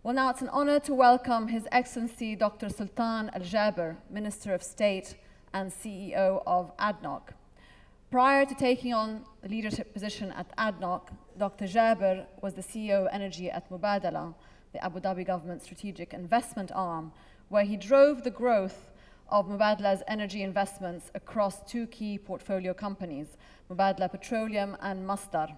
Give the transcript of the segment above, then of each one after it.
Well, now it's an honor to welcome His Excellency Dr. Sultan Al Jaber, Minister of State and CEO of ADNOC. Prior to taking on the leadership position at ADNOC, Dr. Jaber was the CEO of Energy at Mubadala, the Abu Dhabi government strategic investment arm, where he drove the growth of Mubadala's energy investments across two key portfolio companies, Mubadala Petroleum and Masdar.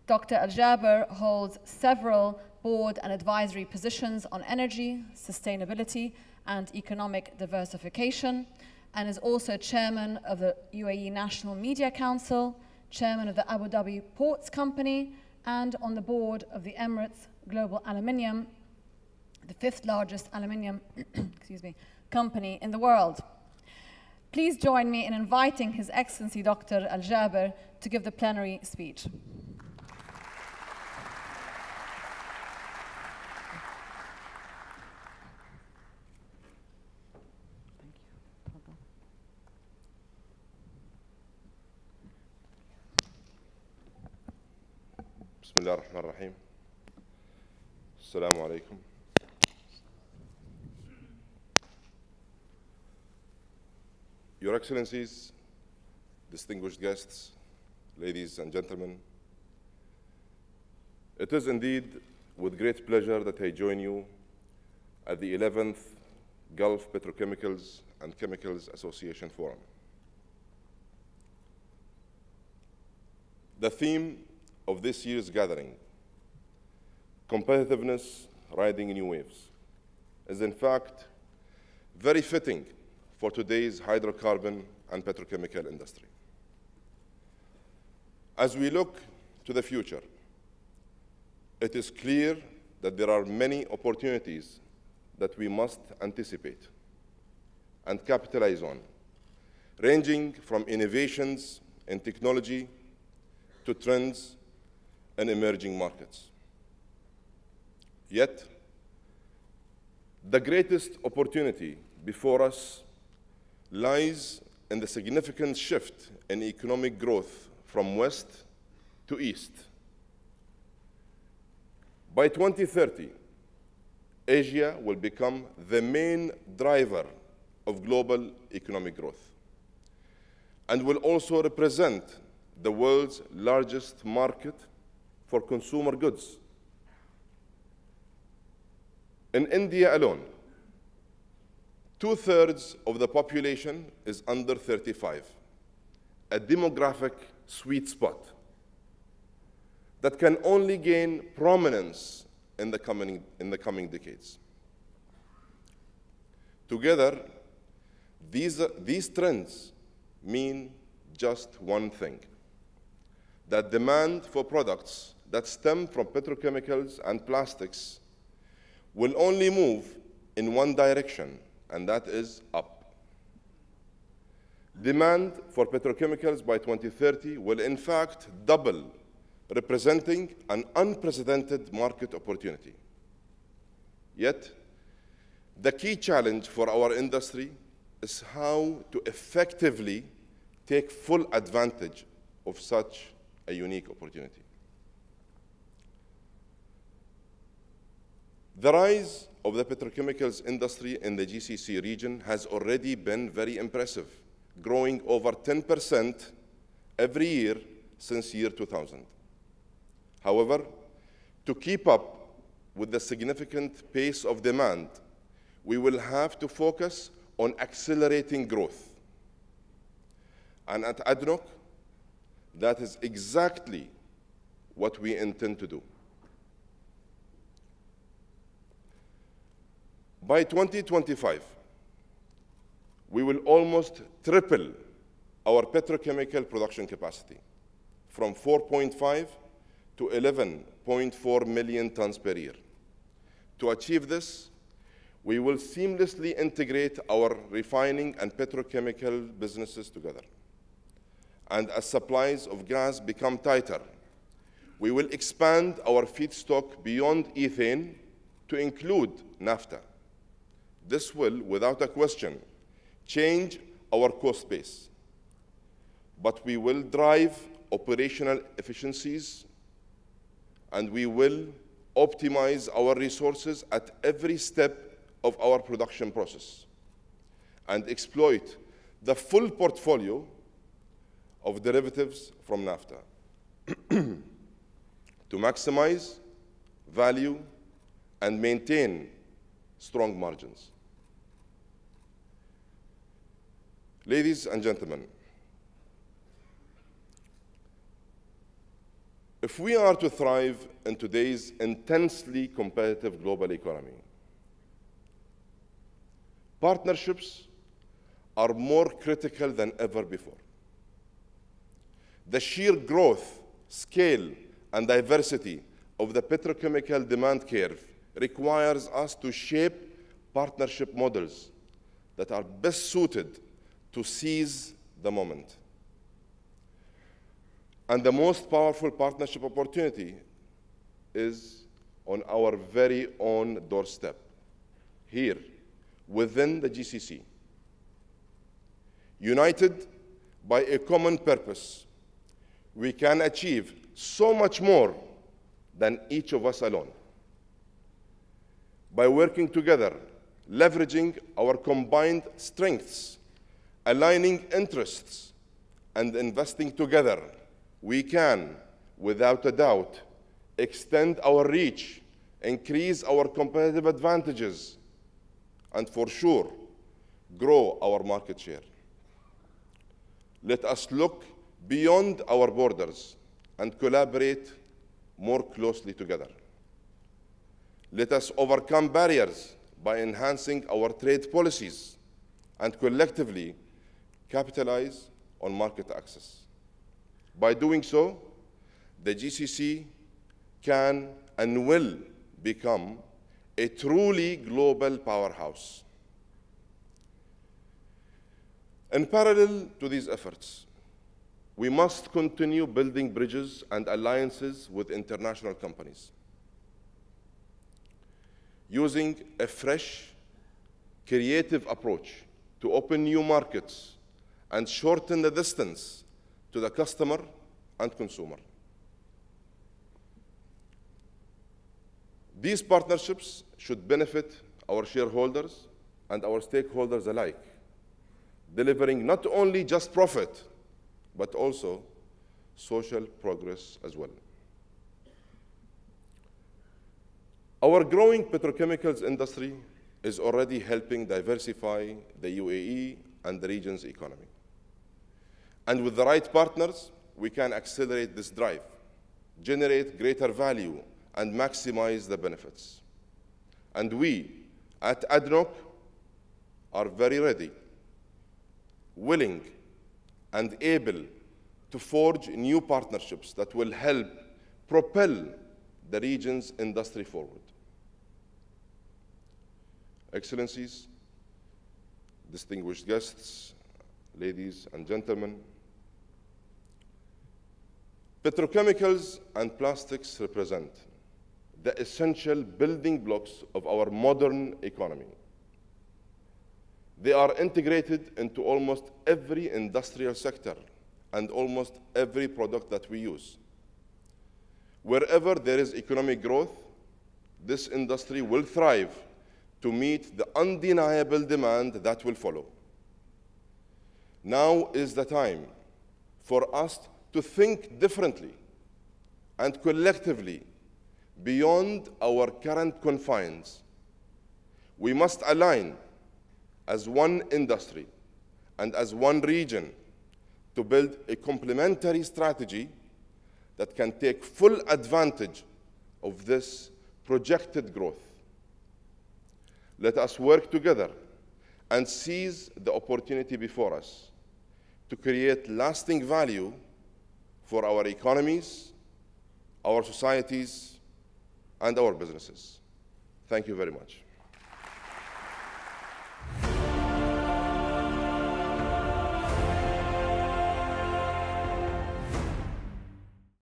Dr. Al Jaber holds several board and advisory positions on energy, sustainability, and economic diversification, and is also chairman of the UAE National Media Council, chairman of the Abu Dhabi Ports Company, and on the board of the Emirates Global Aluminium, the fifth largest aluminium company in the world. Please join me in inviting His Excellency Dr. Al Jaber to give the plenary speech. بسم الله الرحمن الرحيم. السلام عليكم. Your Excellencies, distinguished guests, ladies and gentlemen, it is indeed with great pleasure that I join you at the 11th Gulf Petrochemicals and Chemicals Association Forum. The theme of this year's gathering, competitiveness riding new waves, is in fact very fitting for today's hydrocarbon and petrochemical industry. As we look to the future, it is clear that there are many opportunities that we must anticipate and capitalize on, ranging from innovations in technology to trends in emerging markets. Yet, the greatest opportunity before us lies in the significant shift in economic growth from west to east. By 2030, Asia will become the main driver of global economic growth and will also represent the world's largest market for consumer goods. In India alone, 2/3 of the population is under 35, a demographic sweet spot that can only gain prominence in the coming decades. Together, these trends mean just one thing: that demand for products that stem from petrochemicals and plastics will only move in one direction, and that is up. Demand for petrochemicals by 2030 will in fact double, representing an unprecedented market opportunity. Yet, the key challenge for our industry is how to effectively take full advantage of such a unique opportunity. The rise of the petrochemicals industry in the GCC region has already been very impressive, growing over 10% every year since year 2000. However, to keep up with the significant pace of demand, we will have to focus on accelerating growth. And at ADNOC, that is exactly what we intend to do. By 2025, we will almost triple our petrochemical production capacity from 4.5 to 11.4 million tons per year. To achieve this, we will seamlessly integrate our refining and petrochemical businesses together. And as supplies of gas become tighter, we will expand our feedstock beyond ethane to include naphtha. This will, without a question, change our cost base. But we will drive operational efficiencies, and we will optimize our resources at every step of our production process, and exploit the full portfolio of derivatives from naphtha to maximize value and maintain strong margins. Ladies and gentlemen, if we are to thrive in today's intensely competitive global economy, partnerships are more critical than ever before. The sheer growth, scale, and diversity of the petrochemical demand curve requires us to shape partnership models that are best suited to seize the moment. And the most powerful partnership opportunity is on our very own doorstep, here, within the GCC. United by a common purpose, we can achieve so much more than each of us alone. By working together, leveraging our combined strengths, aligning interests, and investing together, we can, without a doubt, extend our reach, increase our competitive advantages, and for sure, grow our market share. Let us look beyond our borders and collaborate more closely together. Let us overcome barriers by enhancing our trade policies and collectively capitalize on market access. By doing so, the GCC can and will become a truly global powerhouse. In parallel to these efforts, we must continue building bridges and alliances with international companies. Using a fresh, creative approach to open new markets and shorten the distance to the customer and consumer. These partnerships should benefit our shareholders and our stakeholders alike, delivering not only just profit, but also social progress as well. Our growing petrochemicals industry is already helping diversify the UAE and the region's economy. And with the right partners, we can accelerate this drive, generate greater value, and maximize the benefits. And we, at ADNOC, are very ready, willing, and able to forge new partnerships that will help propel the region's industry forward. Excellencies, distinguished guests, ladies and gentlemen, petrochemicals and plastics represent the essential building blocks of our modern economy. They are integrated into almost every industrial sector and almost every product that we use. Wherever there is economic growth, this industry will thrive to meet the undeniable demand that will follow. Now is the time for us to think differently and collectively beyond our current confines. We must align as one industry and as one region to build a complementary strategy that can take full advantage of this projected growth. Let us work together and seize the opportunity before us to create lasting value for our economies, our societies, and our businesses. Thank you very much.